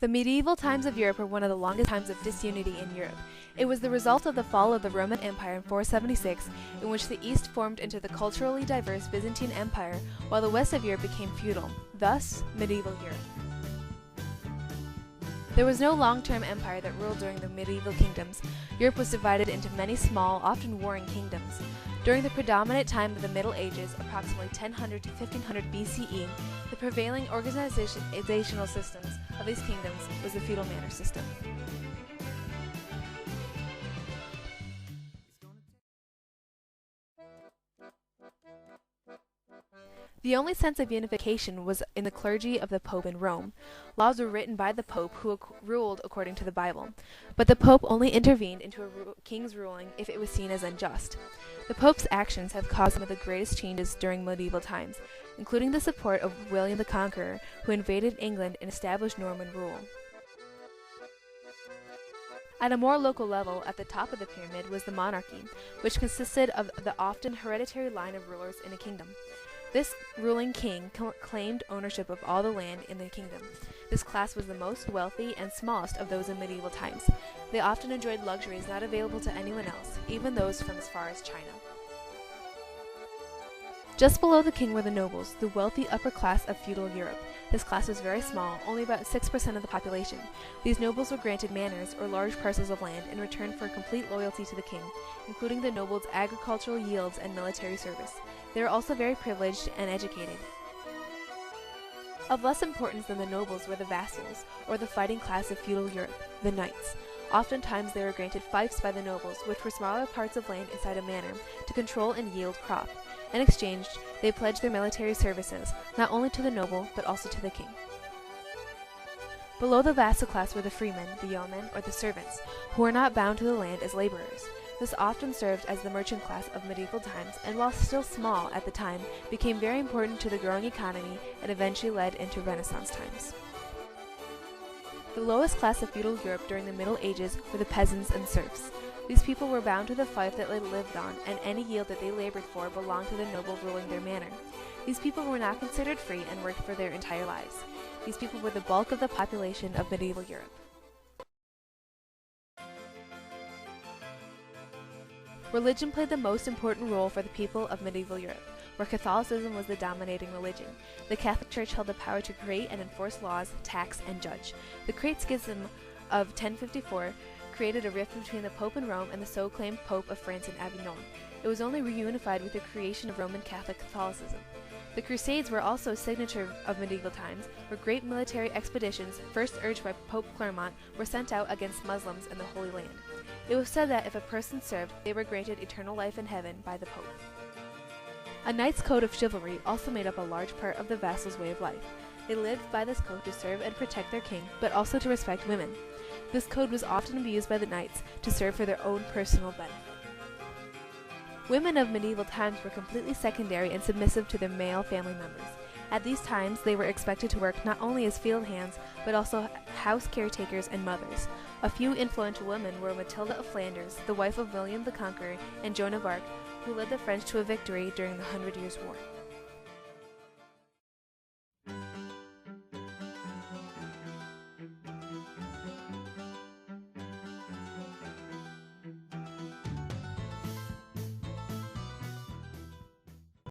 The medieval times of Europe were one of the longest times of disunity in Europe. It was the result of the fall of the Roman Empire in 476, in which the East formed into the culturally diverse Byzantine Empire, while the west of Europe became feudal, thus medieval Europe. There was no long-term empire that ruled during the medieval kingdoms. Europe was divided into many small, often warring kingdoms. During the predominant time of the Middle Ages, approximately 1000 to 1500 BCE, the prevailing organizational systems of these kingdoms was the feudal manor system. The only sense of unification was in the clergy of the Pope in Rome. Laws were written by the Pope, who ruled according to the Bible, but the Pope only intervened into a king's ruling if it was seen as unjust. The Pope's actions have caused some of the greatest changes during medieval times, including the support of William the Conqueror, who invaded England and established Norman rule. At a more local level, at the top of the pyramid was the monarchy, which consisted of the often hereditary line of rulers in a kingdom. This ruling king claimed ownership of all the land in the kingdom. This class was the most wealthy and smallest of those in medieval times. They often enjoyed luxuries not available to anyone else, even those from as far as China. Just below the king were the nobles, the wealthy upper class of feudal Europe. This class was very small, only about 6% of the population. These nobles were granted manors or large parcels of land in return for complete loyalty to the king, including the nobles' agricultural yields and military service. They were also very privileged and educated. Of less importance than the nobles were the vassals, or the fighting class of feudal Europe, the knights. Oftentimes they were granted fiefs by the nobles, which were smaller parts of land inside a manor, to control and yield crop. In exchange, they pledged their military services, not only to the noble, but also to the king. Below the vassal class were the freemen, the yeomen, or the servants, who were not bound to the land as laborers. This often served as the merchant class of medieval times, and while still small at the time, became very important to the growing economy and eventually led into Renaissance times. The lowest class of feudal Europe during the Middle Ages were the peasants and serfs. These people were bound to the fief that they lived on, and any yield that they labored for belonged to the noble ruling their manor. These people were not considered free and worked for their entire lives. These people were the bulk of the population of medieval Europe. Religion played the most important role for the people of medieval Europe, where Catholicism was the dominating religion. The Catholic Church held the power to create and enforce laws, tax, and judge. The Great Schism of 1054 created a rift between the Pope in Rome and the so-claimed Pope of France in Avignon. It was only reunified with the creation of Roman Catholic Catholicism. The Crusades were also a signature of medieval times, where great military expeditions, first urged by Pope Clermont, were sent out against Muslims in the Holy Land. It was said that if a person served, they were granted eternal life in heaven by the Pope. A knight's code of chivalry also made up a large part of the vassal's way of life. They lived by this code to serve and protect their king, but also to respect women. This code was often abused by the knights to serve for their own personal benefit. Women of medieval times were completely secondary and submissive to their male family members. At these times, they were expected to work not only as field hands, but also house caretakers and mothers. A few influential women were Matilda of Flanders, the wife of William the Conqueror, and Joan of Arc, who led the French to a victory during the 100 Years' War.